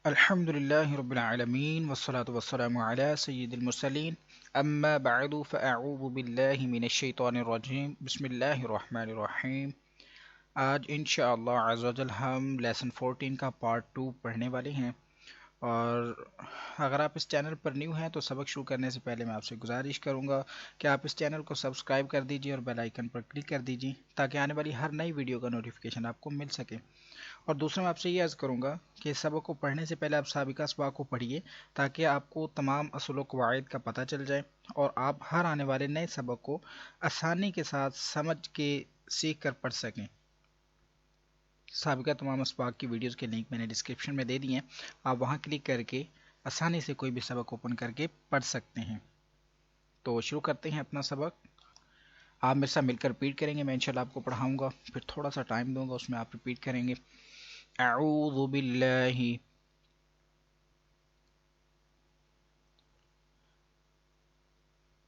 الحمد لله رب العالمين والصلاة والسلام على سيد المرسلين أما بعد فأعوذ بالله من الشيطان الرجيم بسم الله الرحمن الرحیم. آج انشاءاللہ عز و جل ہم لیسن 14 کا پارٹ 2 پڑھنے والے ہیں. اور اگر آپ اس چینل پر نیو ہیں تو سبق شروع کرنے سے پہلے میں آپ سے گزارش کروں گا کہ آپ اس چینل کو سبسکرائب کر دیجئے اور بیل آئیکن پر کلک کر دیجئے تاکہ آنے والی ہر نئی ویڈیو کا نوٹیفیکیشن آپ کو مل سکے. اور دوسرا میں آپ سے یہ عرض کروں گا کہ سبق کو پڑھنے سے پہلے آپ سابقہ اسباق کو پڑھیے تاکہ آپ کو تمام اصول و قواعد کا پتہ چل جائے اور آپ ہر آنے والے نئے سبق کو آسانی کے ساتھ سمجھ کے سیکھ کر پڑھ سکیں. سابقہ تمام اسباق کی ویڈیوز کے لنک میں نے ڈسکرپشن میں دے دی ہیں، آپ وہاں کلک کر کے آسانی سے کوئی بھی سبق اوپن کر کے پڑھ سکتے ہیں. تو شروع کرتے ہیں اپنا سبق. آپ میرے ساتھ مل کر ریپیٹ کریں گے. میں انشاءاللہ آپ کو پڑھاؤں گا، پھر تھوڑا سا ٹائم دوں گا، اس میں آپ ریپیٹ کریں گے. اعوذ باللہ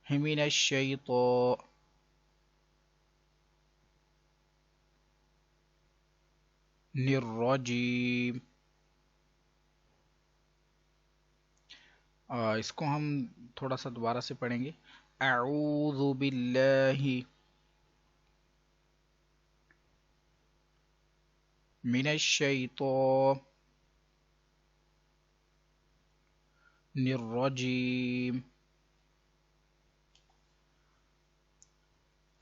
من الشیطان الرجیم. اس کو ہم تھوڑا سا دوبارہ سے پڑھیں گے. اعوذ باللہ من الشیطان الرجیم.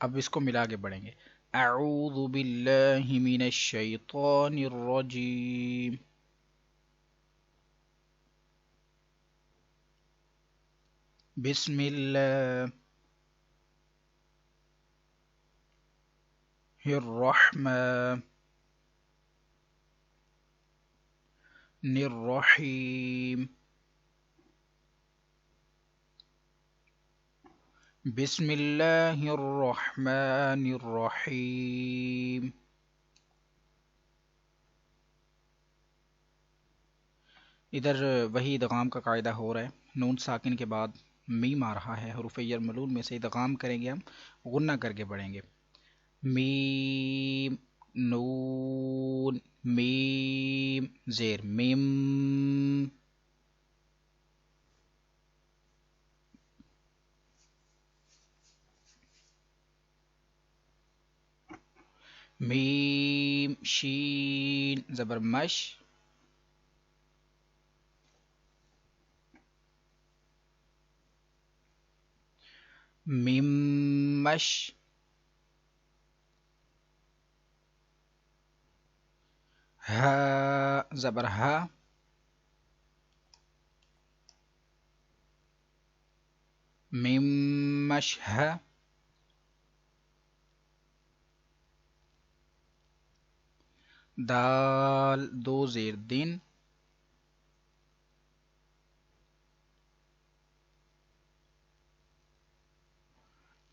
اب اس کو ملا کے پڑھیں گے. اعوذ باللہ من الشیطان الرجیم. بسم اللہ الرحمن الرحیم. بسم اللہ الرحمن الرحیم. ادھر وہی ادغام کا قاعدہ ہو رہا ہے. نون ساکن کے بعد میم آ رہا ہے، حروف یرملون میں سے ادغام کریں گے، ہم غنہ کر کے پڑھیں گے. میم نون میم زیر میم. میم شین زبر مش. میم مش. ہا زبر ہا. میم مش ہا. دال دو زیر دن.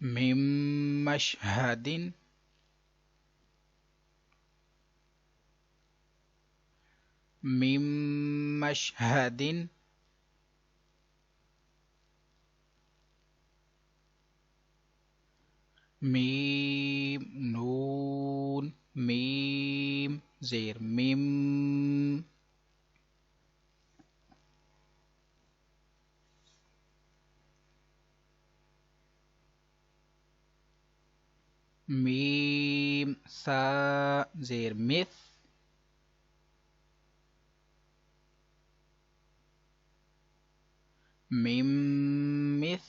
میم مشہدن. میم مشہدن. میم نون میم زیر میم. میم سا زیر مث. میم مث.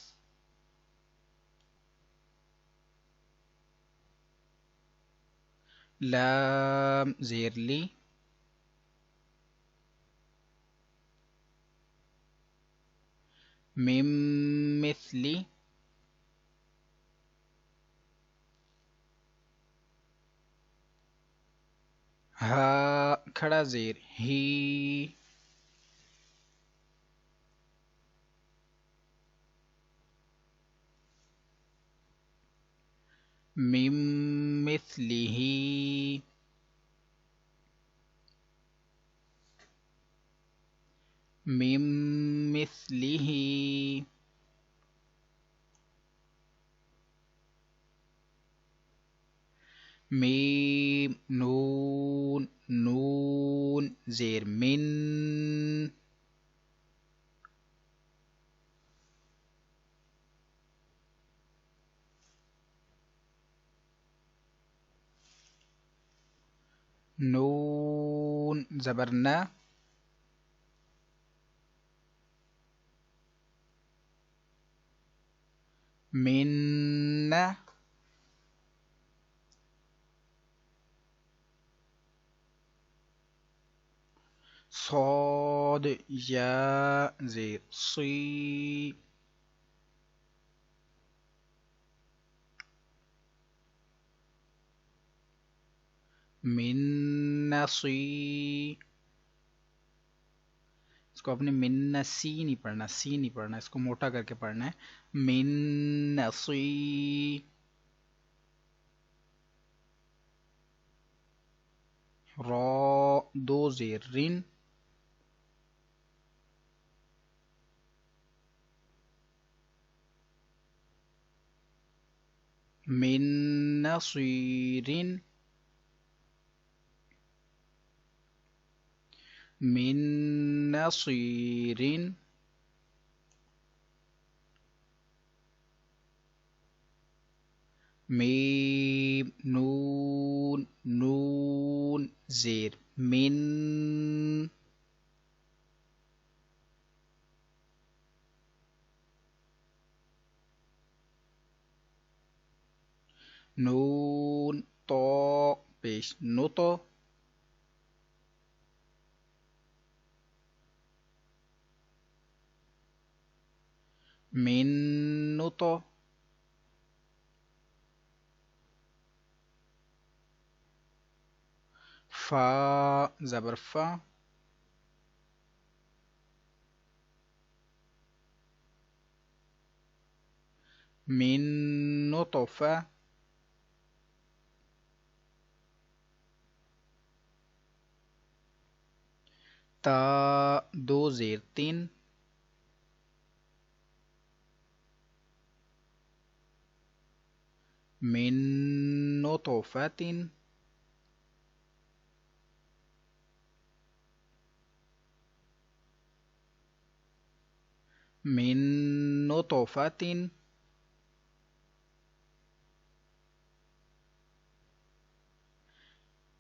لام زیر لی. میم مثلی. ہا کھڑا زیر ہی. میم مثلہ. میم مثلہ. میم نون نون زیر من. نون زبر نا. من. صاد یا زیر صی. من نصی. اس کو اپنے من سی نہیں پڑھنا، سی نہیں پڑھنا، اس کو موٹا کر کے پڑھنا ہے. من نصی. را دو زیر رن. من نصیرن. من نصیرن. میم نون نون زیر من. نون تو پیش نوتو. من نوتو. فا زبر فا. من نطفة. تا دو زیر تین. من نطفة. من نطفة.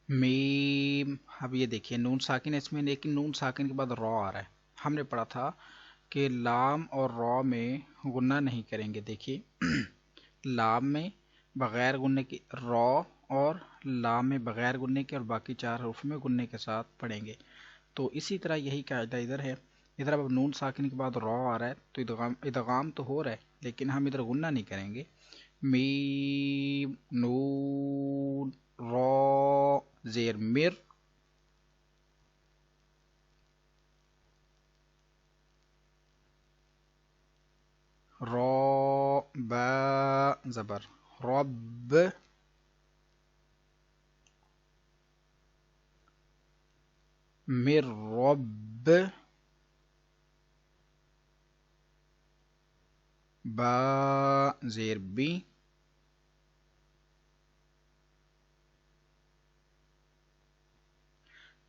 میم. اب یہ دیکھیے نون ساکن اس میں، لیکن نون ساکن کے بعد را آ رہا ہے. ہم نے پڑھا تھا کہ لام اور را میں غنہ نہیں کریں گے. دیکھیے لام میں بغیر غننے کے را، اور لام میں بغیر غننے کے، اور باقی چار حروف میں غننے کے ساتھ پڑھیں گے. تو اسی طرح یہی قاعدہ ادھر ہے. ادھر اب نون ساکن کے بعد را آ رہا ہے تو ادغام تو ہو رہا ہے، لیکن ہم ادھر غنہ نہیں کریں گے. میم نون را زیر مر. را با زبر رب. مر رب. با زیر بی.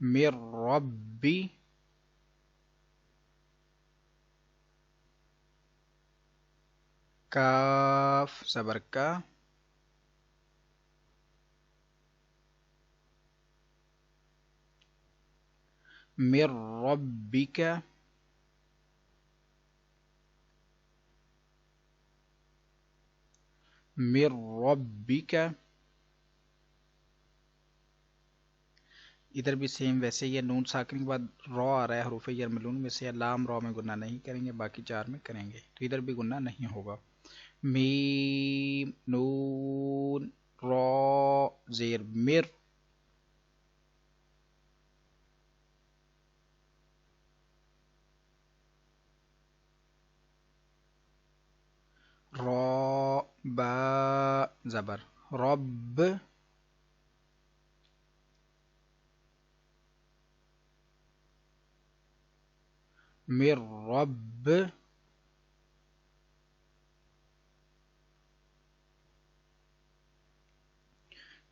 مر ربی. کاف زبر کا. مر ربک. مر ربک. ادھر بھی سیم ویسے ہی ہے. نون ساکن کے بعد را آ رہا ہے حروف یرملون میں سے. لام را میں گناہ نہیں کریں گے، باقی چار میں کریں گے، تو ادھر بھی گناہ نہیں ہوگا. میم نون را زیر مر. را با زبر رب. مر رب.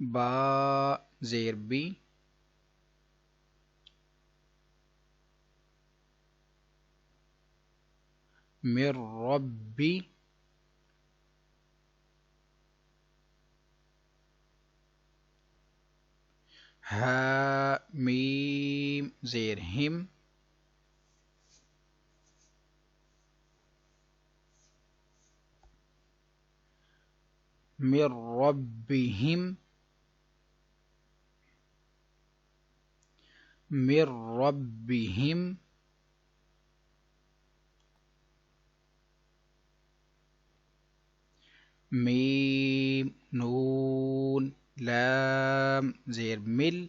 با زیر بی. من ربی ہا میم زیر ہم من ربہم من ربہم میم نون لام زیر مل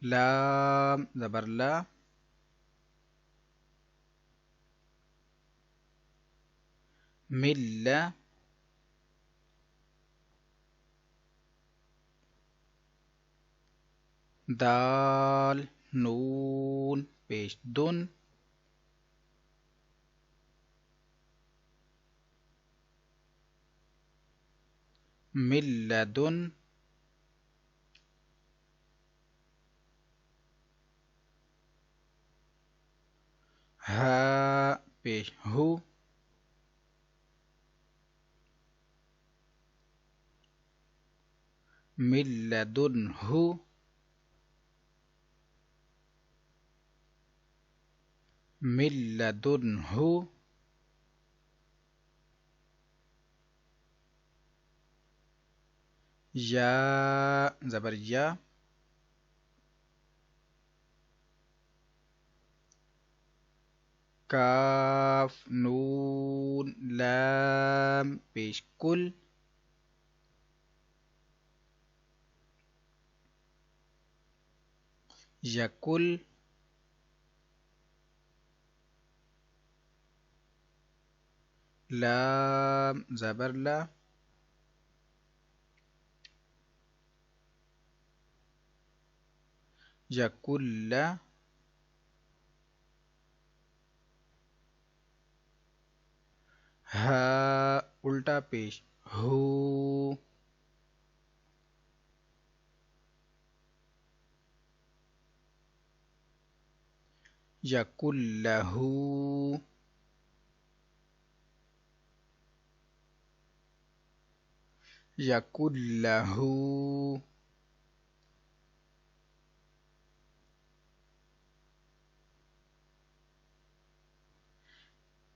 لام زبر لا مل دال نون پیش دن من لدن ہا پیش ہو من لدنہ من لدنہ یا زبر یا کاف نون لام پیش کل یکل لام زبر لا یکل ہا الٹا پیش ہو یکل لہو یکل لہو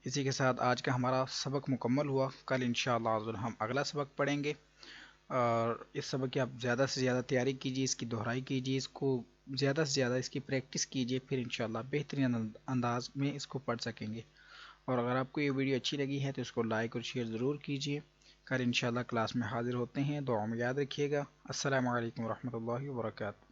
اسی کے ساتھ آج کا ہمارا سبق مکمل ہوا. کل انشاءاللہ عزوجل ہم اگلا سبق پڑھیں گے، اور اس سبق کی آپ زیادہ سے زیادہ تیاری کیجیے، اس کی دہرائی کیجیے، اس کو زیادہ سے زیادہ اس کی پریکٹس کیجیے، پھر انشاءاللہ بہترین انداز میں اس کو پڑھ سکیں گے. اور اگر آپ کو یہ ویڈیو اچھی لگی ہے تو اس کو لائک اور شیئر ضرور کیجیے. کل انشاءاللہ کلاس میں حاضر ہوتے ہیں، دعاؤں میں یاد رکھیے گا. السلام علیکم ورحمۃ اللہ وبرکاتہ.